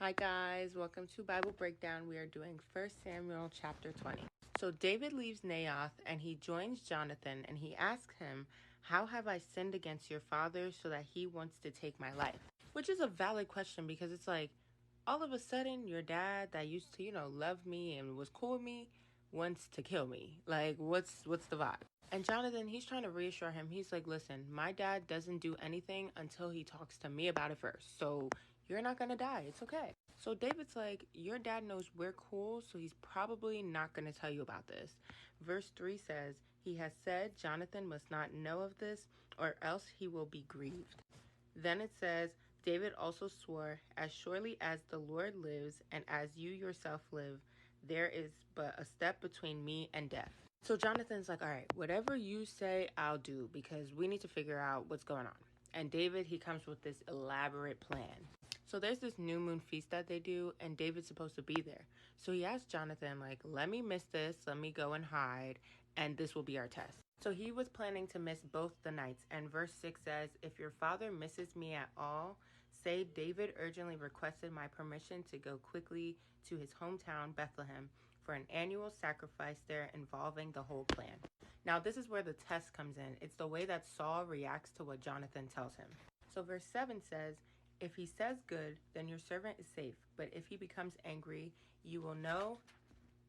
Hi guys, welcome to Bible Breakdown. We are doing 1 Samuel chapter 20. So David leaves Naioth and he joins Jonathan and he asks him, "How have I sinned against your father so that he wants to take my life?" Which is a valid question because it's like all of a sudden your dad that used to, love me and was cool with me wants to kill me. Like what's the vibe? And Jonathan, he's trying to reassure him. He's like, "Listen, my dad doesn't do anything until he talks to me about it first. So you're not going to die. It's okay." So David's like, "Your dad knows we're cool, so he's probably not going to tell you about this." Verse 3 says, "He has said Jonathan must not know of this, or else he will be grieved." Then it says, "David also swore, as surely as the Lord lives and as you yourself live, there is but a step between me and death." So Jonathan's like, "All right, whatever you say, I'll do because we need to figure out what's going on." And David, he comes with this elaborate plan. So there's this new moon feast that they do, and David's supposed to be there. So he asked Jonathan, like, "Let me miss this, let me go and hide, and this will be our test." So he was planning to miss both the nights, and verse 6 says, "If your father misses me at all, say David urgently requested my permission to go quickly to his hometown, Bethlehem, for an annual sacrifice there involving the whole clan." Now this is where the test comes in. It's the way that Saul reacts to what Jonathan tells him. So verse 7 says, "If he says good, then your servant is safe. But if he becomes angry, you will know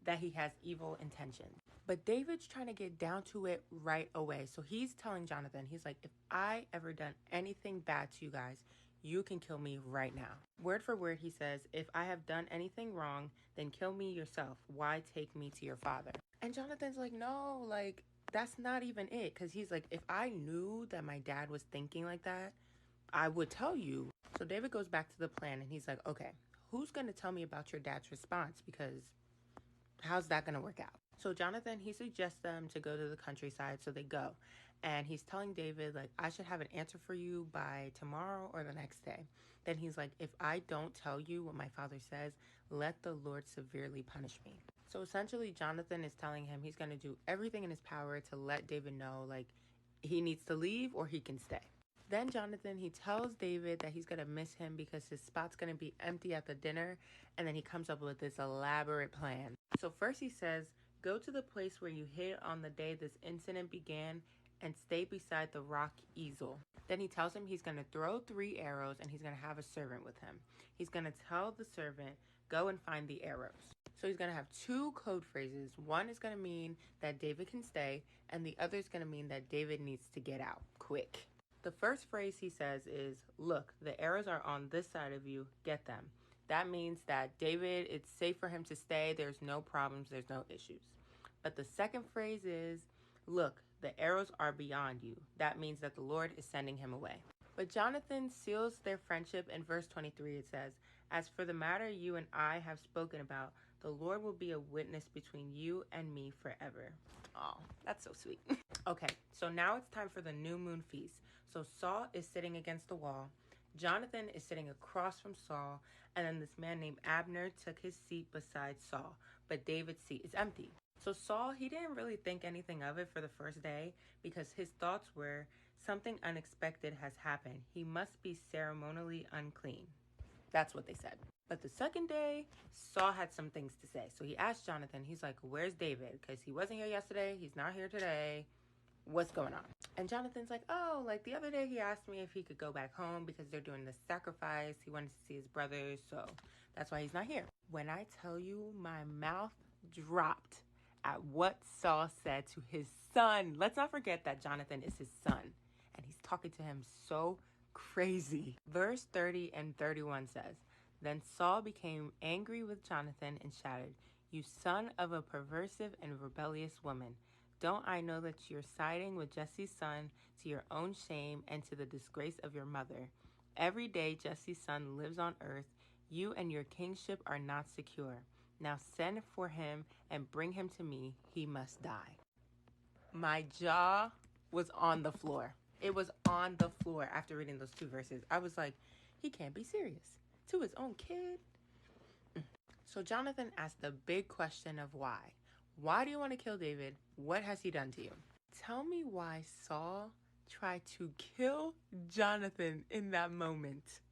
that he has evil intentions." But David's trying to get down to it right away. So he's telling Jonathan, he's like, "If I ever done anything bad to you guys, you can kill me right now." Word for word, he says, "If I have done anything wrong, then kill me yourself. Why take me to your father?" And Jonathan's like, "No, like, that's not even it." Because he's like, "If I knew that my dad was thinking like that, I would tell you." So David goes back to the plan and he's like, "Okay, who's going to tell me about your dad's response? Because how's that going to work out?" So Jonathan, he suggests them to go to the countryside. So they go. And he's telling David, like, "I should have an answer for you by tomorrow or the next day." Then he's like, "If I don't tell you what my father says, let the Lord severely punish me." So essentially, Jonathan is telling him he's going to do everything in his power to let David know, like, he needs to leave or he can stay. Then Jonathan, he tells David that he's going to miss him because his spot's going to be empty at the dinner. And then he comes up with this elaborate plan. So first he says, "Go to the place where you hid on the day this incident began and stay beside the rock Ezel." Then he tells him he's going to throw 3 arrows and he's going to have a servant with him. He's going to tell the servant, "Go and find the arrows." So he's going to have 2 code phrases. One is going to mean that David can stay, and the other is going to mean that David needs to get out quick. The first phrase he says is, "Look, the arrows are on this side of you. Get them." That means that David, it's safe for him to stay. There's no problems. There's no issues. But the second phrase is, "Look, the arrows are beyond you." That means that the Lord is sending him away. But Jonathan seals their friendship in verse 23. It says, "As for the matter you and I have spoken about, the Lord will be a witness between you and me forever." Oh, that's so sweet. Okay, so now it's time for the new moon feast. So Saul is sitting against the wall. Jonathan is sitting across from Saul, and then this man named Abner took his seat beside Saul, but David's seat is empty. So Saul, he didn't really think anything of it for the first day because his thoughts were, something unexpected has happened. He must be ceremonially unclean. That's what they said. But the second day, Saul had some things to say. So he asked Jonathan, he's like, "Where's David? Because he wasn't here yesterday. He's not here today. What's going on?" And Jonathan's like, "Oh, like the other day he asked me if he could go back home because they're doing this sacrifice. He wanted to see his brothers, so that's why he's not here." When I tell you, my mouth dropped at what Saul said to his son. Let's not forget that Jonathan is his son, and he's talking to him so crazy. Verse 30 and 31 says, "Then Saul became angry with Jonathan and shouted, 'You son of a perversive and rebellious woman. Don't I know that you're siding with Jesse's son to your own shame and to the disgrace of your mother? Every day Jesse's son lives on earth. You and your kingship are not secure. Now send for him and bring him to me. He must die.'" My jaw was on the floor. It was on the floor after reading those 2 verses. I was like, he can't be serious. To his own kid? So Jonathan asked the big question of why. Why do you want to kill David? What has he done to you? Tell me why Saul tried to kill Jonathan in that moment.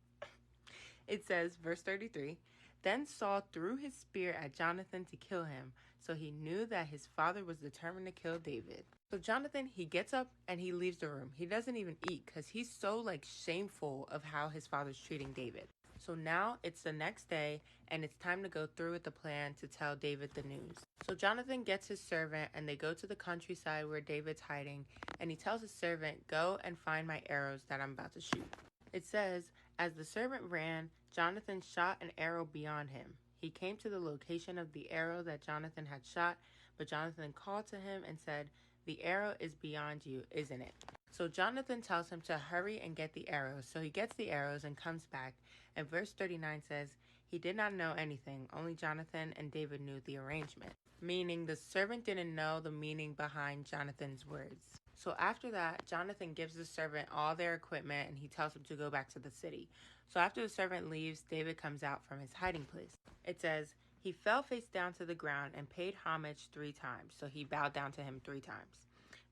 It says, verse 33, Then Saul threw his spear at Jonathan to kill him, so he knew that his father was determined to kill David. So Jonathan, he gets up and he leaves the room. He doesn't even eat because he's so shameful of how his father's treating David. So now it's the next day and it's time to go through with the plan to tell David the news. So Jonathan gets his servant and they go to the countryside where David's hiding, and he tells his servant, "Go and find my arrows that I'm about to shoot." It says, as the servant ran, Jonathan shot an arrow beyond him. He came to the location of the arrow that Jonathan had shot, but Jonathan called to him and said, "The arrow is beyond you, isn't it?" So Jonathan tells him to hurry and get the arrows. So he gets the arrows and comes back. And verse 39 says, he did not know anything, only Jonathan and David knew the arrangement. Meaning the servant didn't know the meaning behind Jonathan's words. So after that, Jonathan gives the servant all their equipment and he tells him to go back to the city. So after the servant leaves, David comes out from his hiding place. It says, he fell face down to the ground and paid homage 3 times. So he bowed down to him 3 times.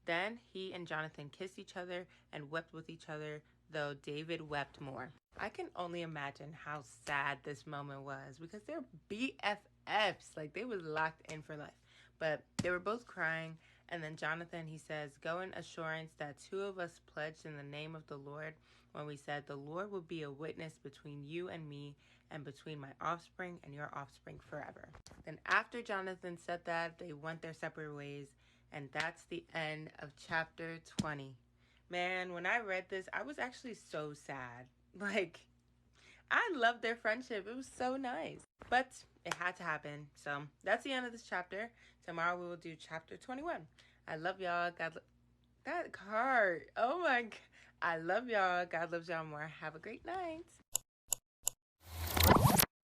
Then he and Jonathan kissed each other and wept with each other, though David wept more. I can only imagine how sad this moment was because they're BFFs. They was locked in for life. But they were both crying. And then Jonathan, he says, "Go in assurance that 2 of us pledged in the name of the Lord when we said, the Lord will be a witness between you and me and between my offspring and your offspring forever." Then after Jonathan said that, they went their separate ways. And that's the end of chapter 20. Man, when I read this, I was actually so sad. I loved their friendship. It was so nice. But it had to happen. So that's the end of this chapter. Tomorrow we will do chapter 21. I love y'all. That card. Oh my God. I love y'all. God loves y'all more. Have a great night.